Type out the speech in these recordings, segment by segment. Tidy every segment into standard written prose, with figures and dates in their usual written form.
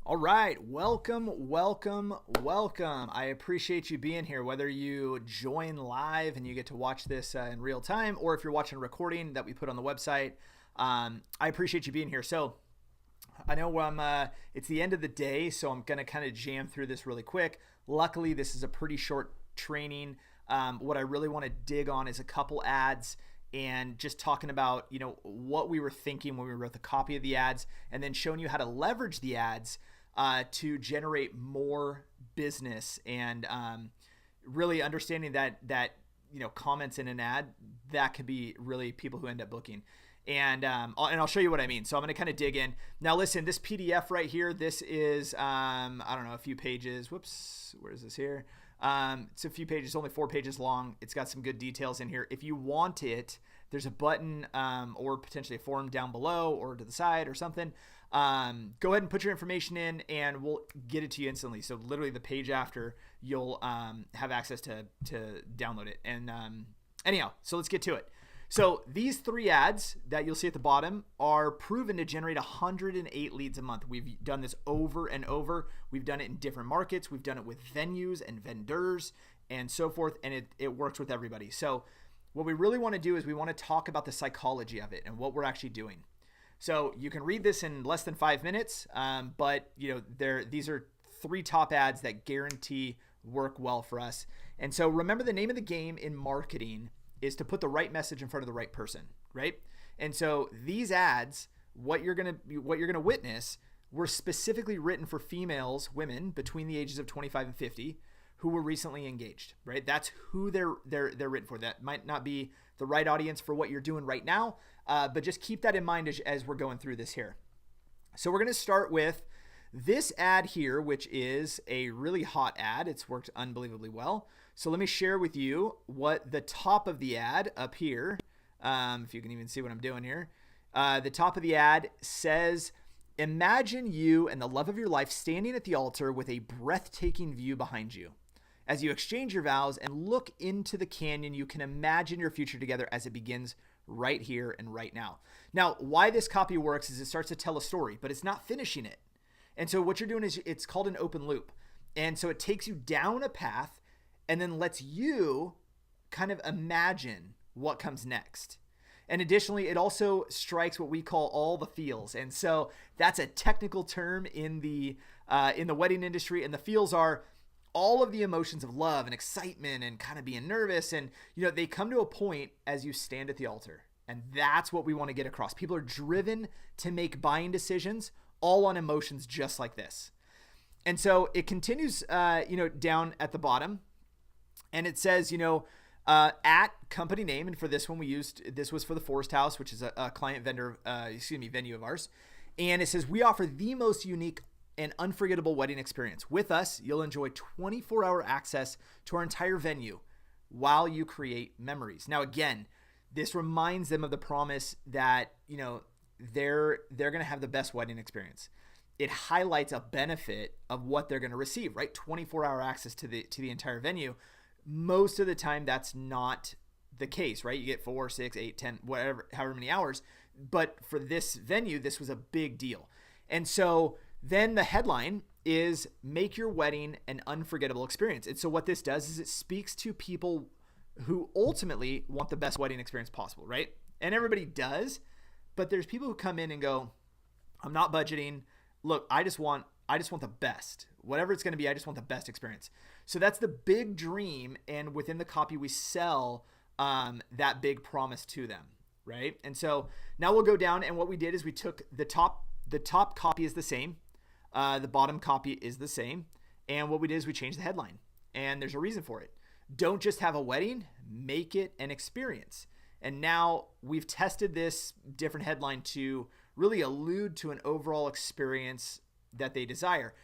All right, welcome. I appreciate you being here, whether you join live and you get to watch this in real time, or if you're watching a recording that we put on the website. I appreciate you being here. So I know it's the end of the day, so I'm going to kind of jam through this really quick. Luckily, this is a pretty short training. What I really want to dig on is a couple ads and just talking about, what we were thinking when we wrote the copy of the ads, and then showing you how to leverage the ads to generate more business, and really understanding that comments in an ad, that could be really people who end up booking. And I'll show you what I mean. So I'm going to kind of dig in. Now, listen, this PDF right here, this is, I don't know, a few pages. Whoops, where is this here? It's a few pages, only 4 pages long. It's got some good details in here. If you want it, there's a button or potentially a form down below or to the side or something. Go ahead and put your information in and we'll get it to you instantly. So literally the page after, you'll have access to download it. And anyhow, so let's get to it. So these 3 ads that you'll see at the bottom are proven to generate 108 leads a month. We've done this over and over. We've done it in different markets. We've done it with venues and vendors and so forth, and it works with everybody. So what we really want to do is we want to talk about the psychology of it and what we're actually doing. So you can read this in less than 5 minutes, but these are 3 top ads that guarantee work well for us. And so remember, the name of the game in marketing is to put the right message in front of the right person, right? And so these ads, what you're gonna witness, were specifically written for women between the ages of 25 and 50 who were recently engaged, right? That's who they're written for. That might not be the right audience for what you're doing right now, but just keep that in mind as we're going through this here. So we're gonna start with this ad here, which is a really hot ad. It's worked unbelievably well. So let me share with you what the top of the ad up here, if you can even see what I'm doing here, the top of the ad says, imagine you and the love of your life standing at the altar with a breathtaking view behind you. As you exchange your vows and look into the canyon, you can imagine your future together as it begins right here and right now. Now, why this copy works is it starts to tell a story, but it's not finishing it. And so what you're doing is it's called an open loop. And so it takes you down a path and then lets you kind of imagine what comes next. And additionally, it also strikes what we call all the feels. And so that's a technical term in the wedding industry. And the feels are all of the emotions of love and excitement and kind of being nervous. And, they come to a point as you stand at the altar. And that's what we want to get across. People are driven to make buying decisions all on emotions just like this. And so it continues, down at the bottom. And it says, at company name, and for this one this was for the Forest House, which is a venue of ours. And it says, we offer the most unique and unforgettable wedding experience. With us, you'll enjoy 24-hour access to our entire venue while you create memories. Now, again, this reminds them of the promise that, they're going to have the best wedding experience. It highlights a benefit of what they're going to receive, right? 24-hour access to the entire venue. Most of the time, that's not the case, right? You get 4, 6, 8, 10, whatever, however many hours. But for this venue, this was a big deal. And so then the headline is make your wedding an unforgettable experience. And so what this does is it speaks to people who ultimately want the best wedding experience possible, right? And everybody does, but there's people who come in and go, I'm not budgeting. Look, I just want the best. Whatever it's going to be, I just want the best experience. So that's the big dream, and within the copy, we sell that big promise to them, right? And so now we'll go down, and what we did is we took the top copy is the same, the bottom copy is the same, and what we did is we changed the headline, and there's a reason for it. Don't just have a wedding, make it an experience. And now we've tested this different headline to really allude to an overall experience that they desire.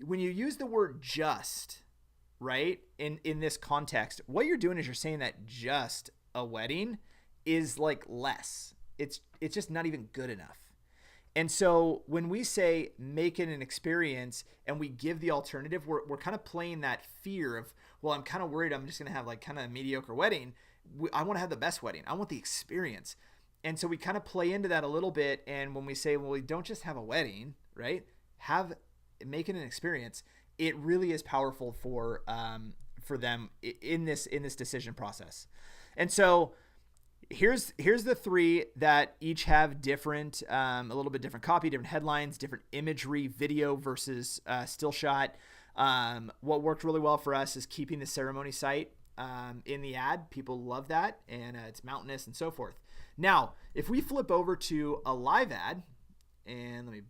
When you use the word just, right, in this context, what you're doing is you're saying that just a wedding is like less. It's just not even good enough. And so when we say make it an experience and we give the alternative, we're kind of playing that fear of, well, I'm kind of worried I'm just going to have like kind of a mediocre wedding. I want to have the best wedding. I want the experience. And so we kind of play into that a little bit. And when we say, well, we don't just have a wedding, right? Have make it an experience, it really is powerful for them in this decision process. And so here's the three that each have different, a little bit different copy, different headlines, different imagery, video versus still shot. What worked really well for us is keeping the ceremony site in the ad. People love that, and it's mountainous and so forth. Now, if we flip over to a live ad, and let me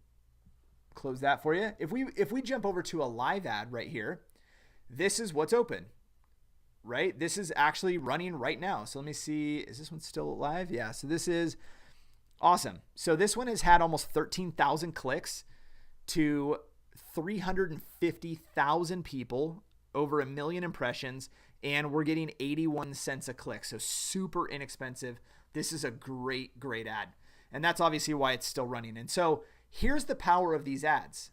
close that for you. If we jump over to a live ad right here, this is what's open, right? This is actually running right now. So let me see, is this one still live? Yeah, so this is awesome. So this one has had almost 13,000 clicks to 350,000 people, over 1 million impressions, and we're getting 81 cents a click. So super inexpensive. This is a great ad. And that's obviously why it's still running. And so here's the power of these ads.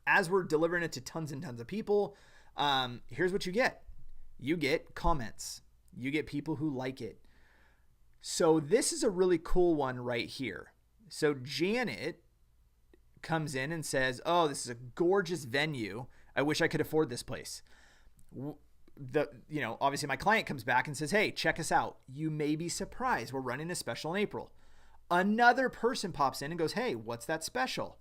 As we're delivering it to tons and tons of people, here's what you get. You get comments. You get people who like it. So this is a really cool one right here. So Janet comes in and says, oh, this is a gorgeous venue. I wish I could afford this place. Obviously my client comes back and says, hey, check us out. You may be surprised. We're running a special in April. Another person pops in and goes, hey, what's that special?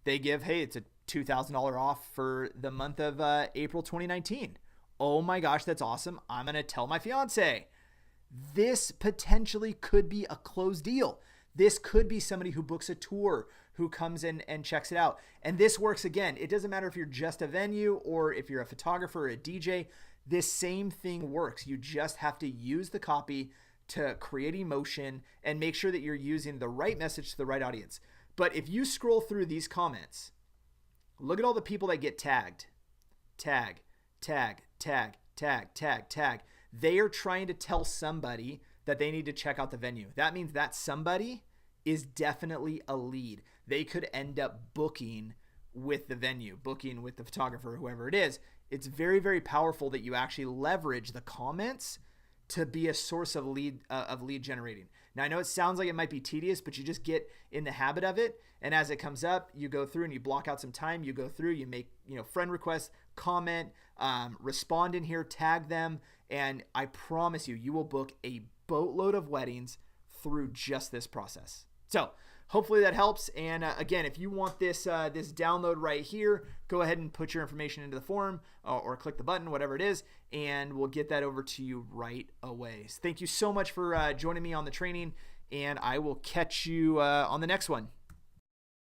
They give, hey, it's a $2,000 off for the month of April 2019. Oh my gosh, that's awesome. I'm going to tell my fiance. This potentially could be a closed deal. This could be somebody who books a tour, who comes in and checks it out. And this works again. It doesn't matter if you're just a venue or if you're a photographer or a DJ. This same thing works. You just have to use the copy to create emotion and make sure that you're using the right message to the right audience. But if you scroll through these comments, look at all the people that get tagged. Tag. They are trying to tell somebody that they need to check out the venue. That means that somebody is definitely a lead. They could end up booking with the venue, booking with the photographer, whoever it is. It's very, very powerful that you actually leverage the comments to be a source of lead generating. Now, I know it sounds like it might be tedious, but you just get in the habit of it. And as it comes up, you go through and you block out some time. You go through, you make friend requests, comment, respond in here, tag them. And I promise you, you will book a boatload of weddings through just this process. So hopefully that helps. And again, if you want this download right here, go ahead and put your information into the form or click the button, whatever it is, and we'll get that over to you right away. So thank you so much for joining me on the training, and I will catch you on the next one.